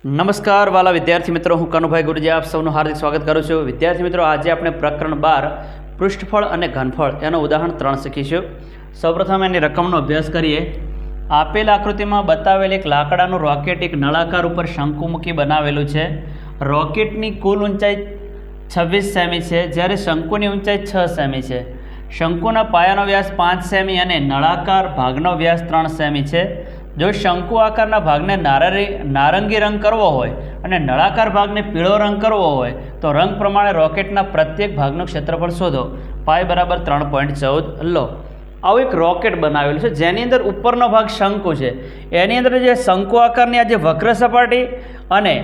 નમસ્કાર વાલા વિદ્યાર્થી મિત્રો, હું કનુભાઈ ગુરુજી આપ સૌનું હાર્દિક સ્વાગત કરું છું. વિદ્યાર્થી મિત્રો, આજે આપણે પ્રકરણ 12 પૃષ્ઠફળ અને ઘનફળ એનું ઉદાહરણ 3 શીખીશું. સૌપ્રથમ એની રકમનો અભ્યાસ કરીએ. આપેલ આકૃતિમાં બતાવેલ એક લાકડાનું રોકેટ એક નળાકાર ઉપર શંકુમુખી બનાવેલું છે. રોકેટની કુલ ઊંચાઈ 26 સેમી છે, જ્યારે શંકુની ઊંચાઈ 6 સેમી છે. શંકુના પાયાનો વ્યાસ 5 સેમી અને નળાકાર ભાગનો વ્યાસ 3 સેમી છે. જો શંકુ આકારના ભાગને નારંગી રંગ કરવો હોય અને નળાકાર ભાગને પીળો રંગ કરવો હોય તો રંગ પ્રમાણે રોકેટના પ્રત્યેક ભાગનું ક્ષેત્રફળ શોધો. પાય બરાબર 3.14 લો. આવું એક રોકેટ બનાવેલું છે જેની અંદર ઉપરનો ભાગ શંકુ છે. એની અંદર જે શંકુ આકારની આ જે વક્ર સપાટી અને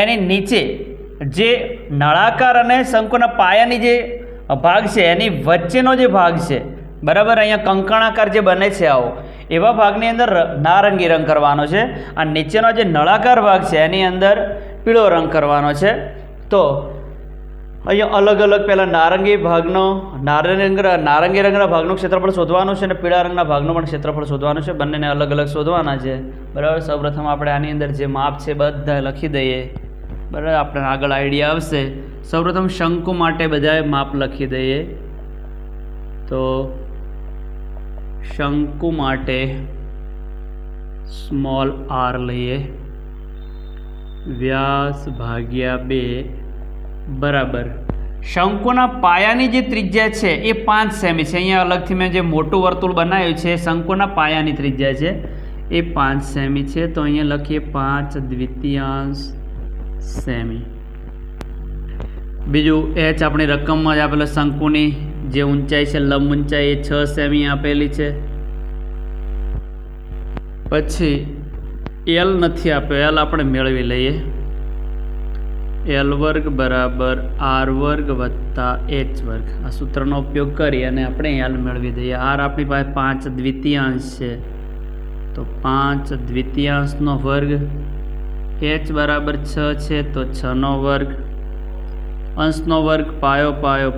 એની નીચે જે નળાકાર અને શંકુના પાયાની જે ભાગ છે એની વચ્ચેનો જે ભાગ છે, બરાબર, અહીંયા કંકણાકાર જે બને છે આવો, એવા ભાગની અંદર નારંગી રંગ કરવાનો છે. આ નીચેનો જે નળાકાર ભાગ છે એની અંદર પીળો રંગ કરવાનો છે. તો અહીંયા અલગ અલગ પહેલાં નારંગી રંગના ભાગનું ક્ષેત્રફળ શોધવાનું છે અને પીળા રંગના ભાગનું પણ ક્ષેત્રફળ શોધવાનું છે. બંનેને અલગ અલગ શોધવાના છે, બરાબર. સૌપ્રથમ આપણે આની અંદર જે માપ છે બધા લખી દઈએ, બરાબર. આપણે આગળ આઈડિયા આવશે. સૌપ્રથમ શંકુ માટે બધાએ માપ લખી દઈએ. તો શંકુ માટે સ્મોલ આર લઈએ, વ્યાસ ભાગ્યા 2 બરાબર. શંકુના પાયાની જે ત્રિજ્યા છે એ 5 સેમી છે. અહીંયા અલગથી મેં જે મોટું વર્તુળ બનાવ્યું છે શંકુના પાયાની ત્રિજ્યા છે એ 5 સેમી છે. તો અહીંયા લખીએ 5/2 સેમી. બીજું એચ આપણી રકમમાં જ આપેલો શંકુની જે ઊંચાઈ છે, લંબ ઊંચાઈ એ 6 સેમી આપેલી છે. પછી એલ નથી આપ્યો, એલ આપણે મેળવી લઈએ. L² બરાબર R² વત્તા H². આ સૂત્રનો ઉપયોગ કરી અને આપણે એલ મેળવી દઈએ. આર આપણી પાસે 5/2 છે, તો 5/2 વર્ગ. H બરાબર 6 છે, તો 6² અંશનો વર્ગ, પાયો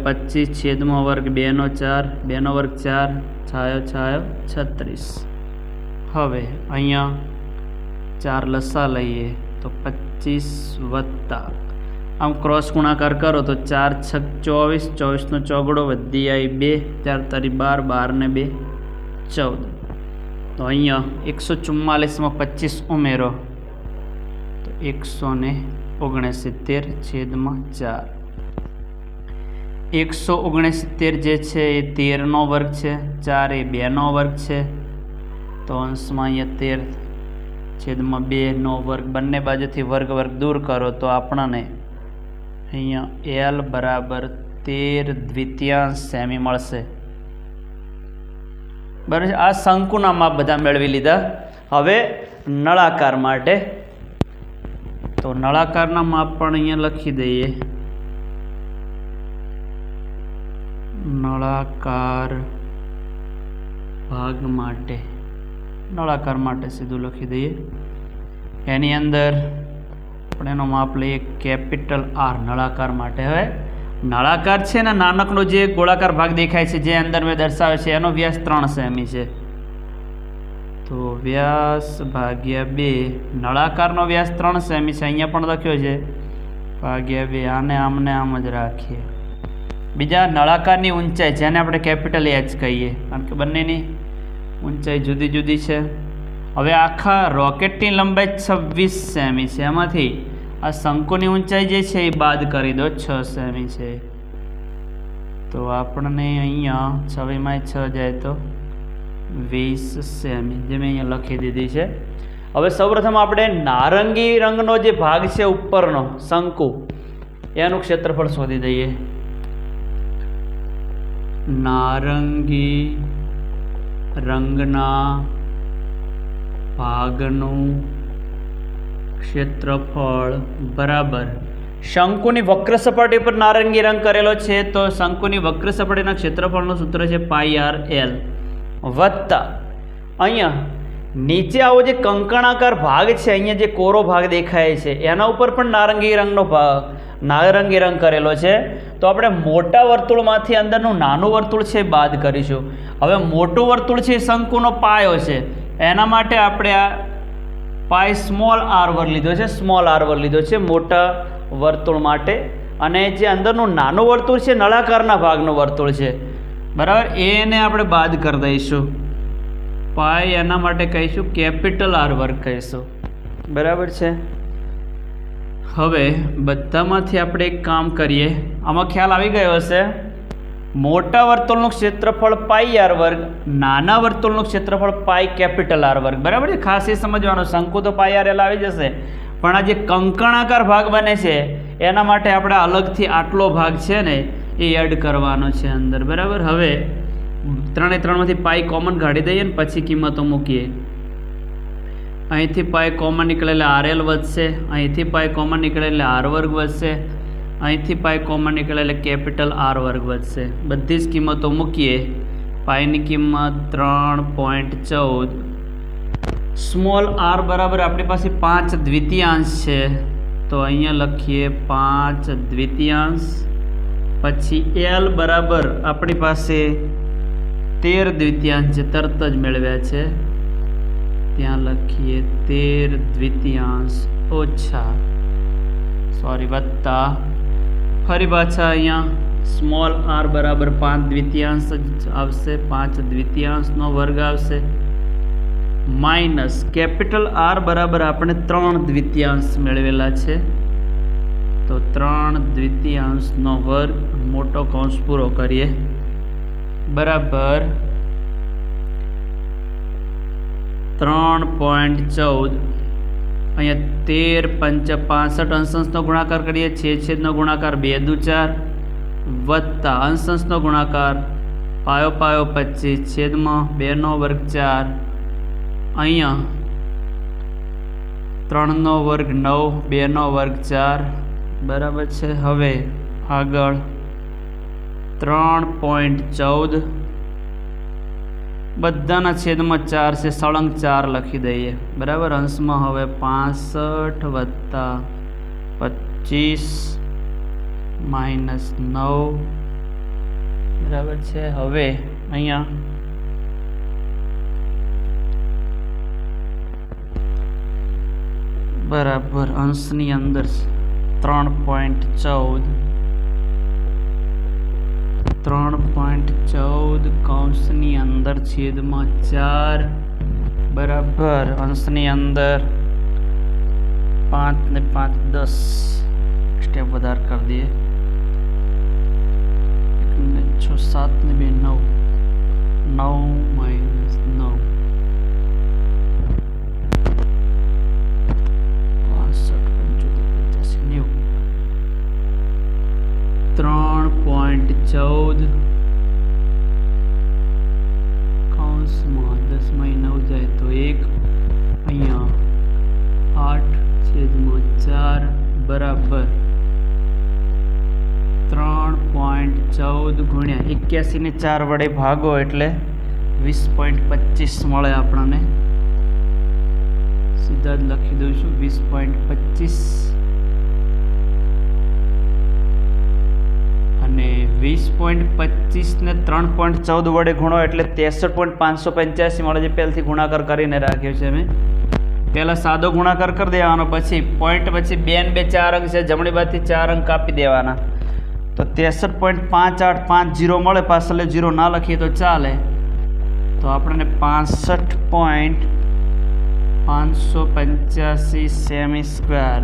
25 / 2/4, 2² 4, છાયો 36. હવે અહીંયા 4 લસા લઈએ તો 25 વત્તા આમ ક્રોસ ગુણાકાર કરો તો 4 × 6 = 24, 24નો ચોગડો વધી આવી 2, 4 × 12, 12 ને 2 14. તો અહીંયા 144માં 25 ઉમેરો તો 169/4. 169 જે છે એ 13નો વર્ગ છે, 4 એ 2નો વર્ગ છે. તો અંશમાં અહીંયા 13/2નો વર્ગ. બંને બાજુથી વર્ગ દૂર કરો તો આપણને અહીંયા L બરાબર 13/2 સેમી મળશે, બરાબર. આ શંકુના માપ બધા મેળવી લીધા. હવે નળાકાર માટે, તો નળાકારના માપ પણ અહીંયા લખી દઈએ. નળાકાર ભાગ માટે, નળાકાર માટે સીધું લખી દઈએ. એની અંદર આપણે એનો માપ લઈએ કેપિટલ R નળાકાર માટે. હવે નળાકાર છે ને, નાનકડો જે ગોળાકાર ભાગ દેખાય છે જે અંદર મેં દર્શાવે છે એનો વ્યાસ 3 સેમી છે. તો વ્યાસ ભાગ્યા 2, નળાકારનો વ્યાસ 3 સેમી છે, અહીંયા પણ લખ્યો છે, ભાગ્યા 2. આને આમને આમ જ રાખીએ. બીજા નળાકારની ઊંચાઈ જેને આપણે કેપિટલ H કહીએ, કારણ કે બંનેની ઊંચાઈ જુદી જુદી છે. હવે આખા રોકેટની લંબાઈ 26 સેમી છે, એમાંથી આ શંકુની ઊંચાઈ જે છે એ બાદ કરી દો, 6 સેમી છે. તો આપણને અહીંયા 6 જાય તો 20 સેમી, જે મેં અહીંયા લખી દીધી છે. હવે સૌપ્રથમ આપણે નારંગી રંગનો જે ભાગ છે ઉપરનો શંકુ, એનું ક્ષેત્રફળ શોધી દઈએ. નારંગી રંગના ભાગનું ક્ષેત્રફળ બરાબર શંકુની વક્ર સપાટી પર નારંગી રંગ કરેલો છે, તો શંકુની વક્ર સપાટીના ક્ષેત્રફળનું સૂત્ર છે πr/l વત્તા અહીંયા નીચે આવો જે કંકણાકાર ભાગ છે, અહીંયા જે કોરો ભાગ દેખાય છે એના ઉપર પણ નારંગી રંગ કરેલો છે. તો આપણે મોટા વર્તુળમાંથી અંદરનું નાનું વર્તુળ છે બાદ કરીશું. હવે મોટું વર્તુળ છે શંકુનો પાયો છે, એના માટે આપણે આ પાઈ સ્મોલ આર વર્ગ લીધો છે, સ્મોલ આર વર્ગ લીધો છે મોટા વર્તુળ માટે. અને જે અંદરનું નાનું વર્તુળ છે નળાકારના ભાગનું વર્તુળ છે, બરાબર, એને આપણે બાદ કરી દઈશું. પાઈ એના માટે કહીશું કેપિટલ આર વર્ગ કહીશું, બરાબર છે. હવે બધામાંથી આપણે એક કામ કરીએ. આમાં ખ્યાલ આવી ગયો હશે. મોટા વર્તુળનું ક્ષેત્રફળ પાઈ આર વર્ગ, નાના વર્તુળનું ક્ષેત્રફળ પાઈ કેપિટલ આર વર્ગ, બરાબર છે. ખાસ એ સમજવાનું, શંકુ તો પાઈ આર એલ આવી જશે, પણ આ જે કંકણાકાર ભાગ બને છે એના માટે આપણે અલગથી આટલો ભાગ છે ને એ એડ કરવાનો છે અંદર, બરાબર. હવે 3 એ 3માંથી પાઈ કોમન કાઢી દઈએ ને પછી કિંમતો મૂકીએ. અહીંથી પાઈ કોમન નીકળે એટલે આર એલ વધશે, અહીંથી પાઈ કોમન નીકળે એટલે આર વર્ગ વધશે, અહીંથી પાઈ કોમન નીકળે એટલે કેપિટલ આર વર્ગ વધશે. બધી જ કિંમતો મૂકીએ. પાઈની કિંમત 3.14. સ્મોલ આર બરાબર આપણી પાસે 5 દ્વિતીયાંશ છે, તો અહીંયા લખીએ 5 દ્વિતીયાંશ. પછી એલ બરાબર આપણી પાસે 13 દ્વિતીયાંશ જે તરત જ મેળવ્યા છે, ત્યાં લખીએ 13 દ્વિતીયાંશ ઓછા વત્તા. ફરી પાછા અહીંયા સ્મોલ આર બરાબર 5 દ્વિતીયાંશ જ આવશે, 5 દ્વિતીયાંશનો વર્ગ આવશે, માઇનસ કેપિટલ આર બરાબર આપણે 3 દ્વિતીયાંશ મેળવેલા છે, તો 3 દ્વિતીયાંશનો વર્ગ, મોટો કૌંસ પૂરો કરીએ, બરાબર 3.14. અહીંયા 13 × 5 = 65. અંશનો ગુણાકાર કરીએ, છેદનો ગુણાકાર 2 દુ 4 વત્તા અંશનો ગુણાકાર પાયો 25 છેદમાં 2 નો વર્ગ 4. અહીંયા 3 નો વર્ગ 9, 2 નો વર્ગ 4, બરાબર છે. હવે આગળ 3.14 બધાના છેદમાં 4 છે, સળંગ 4 લખી દઈએ, બરાબર. અંશમાં હવે 65 વત્તા 25 માઇનસ 9, બરાબર છે. હવે અહીંયા બરાબર અંશની અંદર 3.14 કૌંસની અંદર છેદમાં 4, બરાબર અંશની અંદર 5 ને 5 10 સ્ટેપ વધારે કરી દઈએ, 6 7 ને 2 9, 9 માઇનસ 9 3.14 કૌંસમાં 10/9 જાય તો 1, અહીંયા 8/4 બરાબર 3.14 ગુણ્યા 81 ને 4 વડે ભાગો એટલે 20.25 મળે આપણને. સીધા જ લખી દઉં છું 20.25. અને 20.25 ને 3.14 વડે ગુણો એટલે 63.585 મળે, જે પહેલથી ગુણાકાર કરીને રાખ્યો છે મેં. પહેલાં સાદો ગુણાકાર કરી દેવાનો, પછી પોઈન્ટ, પછી 2 ને 2 4 અંક છે, જમણી બાજુથી 4 અંક કાપી દેવાના, તો 63.5850 મળે. પાછળ 0 ના લખીએ તો ચાલે, તો આપણને 65.585 સેમી સ્ક્વેર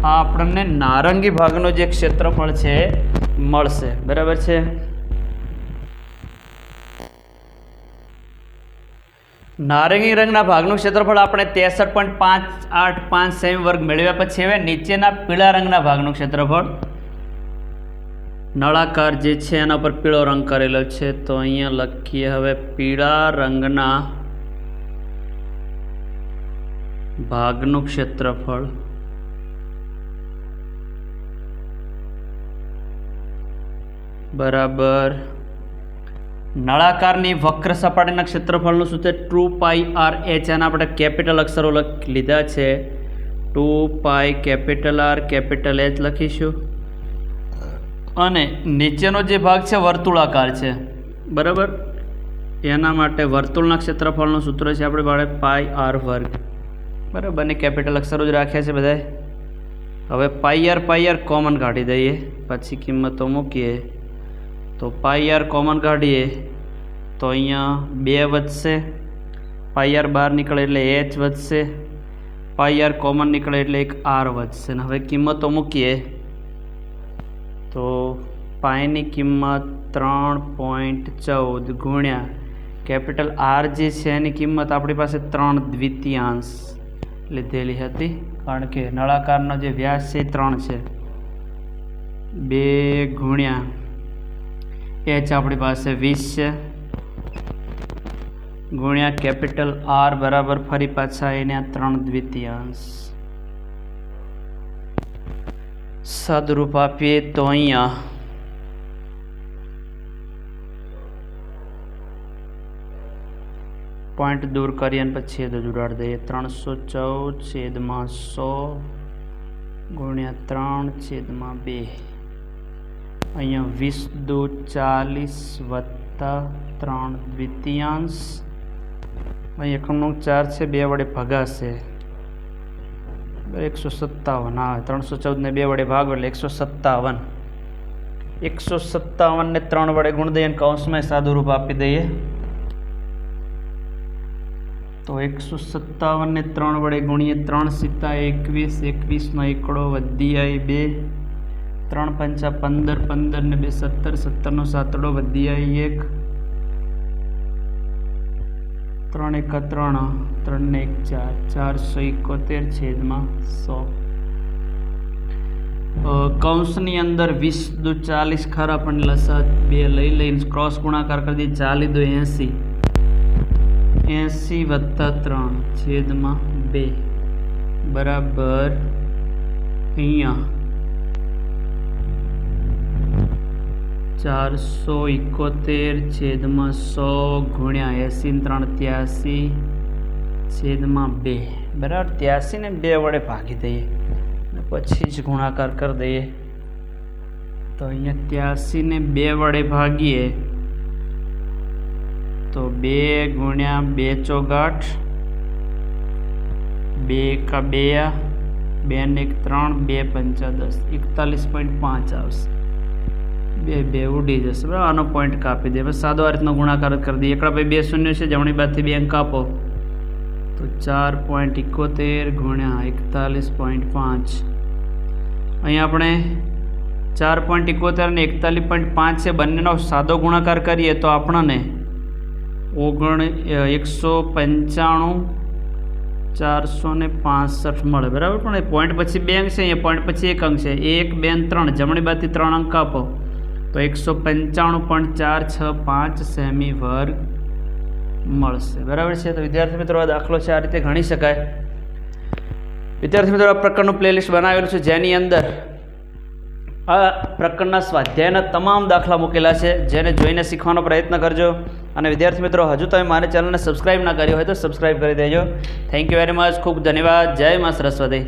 આ આપણને નારંગી ભાગનો જે ક્ષેત્રફળ છે મળશે, બરાબર છે. નારંગી રંગના ભાગનું ક્ષેત્રફળ આપણે 63.585 સેમી વર્ગ મેળવ્યા પછી હવે નીચેના પીળા રંગના ભાગનું ક્ષેત્રફળ, નળાકાર જે છે એના પર પીળો રંગ કરેલો છે, તો અહીંયા લખીએ હવે પીળા રંગના ભાગનું ક્ષેત્રફળ બરાબર નળાકારની વક્ર સપાટીના ક્ષેત્રફળનું સૂત્ર 2πr/h, આના આપણે કેપિટલ અક્ષરો લીધા છે, 2π કેપિટલ R કેપિટલ H લખીશું. અને નીચેનો જે ભાગ છે વર્તુળાકાર છે, બરાબર, એના માટે વર્તુળના ક્ષેત્રફળનું સૂત્ર છે આપણે પાઈ r વર્ગ. બરાબર, બંને કેપિટલ અક્ષરો જ રાખ્યા છે બધાએ. હવે પાઈ કોમન કાઢી દઈએ, પછી કિંમતો મૂકીએ. તો પાઈ કોમન કાઢીએ તો અહીંયા 2 વધશે, પાઈ બહાર નીકળે એટલે h વધશે, પાઈ કોમન નીકળે એટલે એક r વધશે. ને હવે કિંમતો મૂકીએ તો પાઈની કિંમત 3.14 ગુણ્યા કેપિટલ R જે છે એની કિંમત આપણી પાસે 3/2 લીધેલી હતી, કારણ કે નળાકારનો જે વ્યાસ છે 3 છે. 2 ગુણ્યા h આપણી પાસે 20 છે, ગુણ્યા કેપિટલ R બરાબર ફરી પાછા એને 3/2 સાદુરૂપ આપીએ તો અહીંયા પોઈન્ટ દૂર કરીએ અને પછી છેદ ઉડાડી દઈએ. 314/100 ગુણ્યા 3/2. અહીંયા 20 × 40 વત્તા 3/2. અહીં એકમનો 4 છે, 2 વડે ભગાશે 157 આવે. 314 ને 2 વડે ભાગો એટલે 157. 157 ને 3 વડે ગુણ દઈએ અને કૌંસમાં સાદુરૂપ આપી દઈએ. તો 157 ને 3 વડે ગુણીએ 3 × 21, 21 નો એકડો વધી આવી 2, 3 × 5 15, 15 ને 2 17, 17 નો સાતડો વધી આવી 1, 3 × 1 3, 3 ને 1 4, 471/100. કૌંસની અંદર 20 × 40 ખરા પણ લસા 2 લઈ લઈને ક્રોસ ગુણાકાર કરી દઈએ. 4 × 2 80, 80 + 3/2 બરાબર અહીંયા 471/100 ગુણ્યા 80 × 3 83/2 બરાબર. 83 ને 2 વડે ભાગી દઈએ પછી જ ગુણાકાર કરી દઈએ. તો અહીંયા 83 ને 2 વડે ભાગીએ તો 2 ગુણ્યા 2 ચોગાઠ, 2 × 2, 2 ને 1 3, 2 × 5 10, 41.5 આવશે. 2 ઉડી જશે બરાબર. આનો પોઈન્ટ કાપી દે. બસ સાદો આ રીતનો ગુણાકાર કરી દઈએ. એકડા ભાઈ 2 શૂન્ય છે, જમણી બાજુથી 2 અંક કાપો તો 4.71 ગુણ્યા 41.5. અહીંયા આપણે 4.71 અને 41.5 છે, બંનેનો સાદો ગુણાકાર કરીએ તો આપણને 195,465 મળે બરાબર. પણ એ પોઈન્ટ પછી 2 અંક છે, અહીંયા પોઈન્ટ પછી 1 અંક છે. 1 2 3, જમણી બાજુથી 3 અંક આપો તો 195.465 સેમી વર્ગ મળશે બરાબર છે. તો વિદ્યાર્થી મિત્રો આ દાખલો છે, આ રીતે ગણી શકાય. વિદ્યાર્થી મિત્રો આ પ્રકારનું પ્લેલિસ્ટ બનાવેલું છે, જેની અંદર આ પ્રકરણના સ્વાધ્યાયના તમામ દાખલા મૂકેલા છે, જેને જોઈને શીખવાનો પ્રયત્ન કરજો. અને વિદ્યાર્થી મિત્રો હજુ તમે મારી ચેનલને સબસ્ક્રાઈબ ના કરી હોય તો સબસ્ક્રાઈબ કરી દેજો. Thank you very much. ખૂબ ધન્યવાદ. જય મા સરસ્વતી.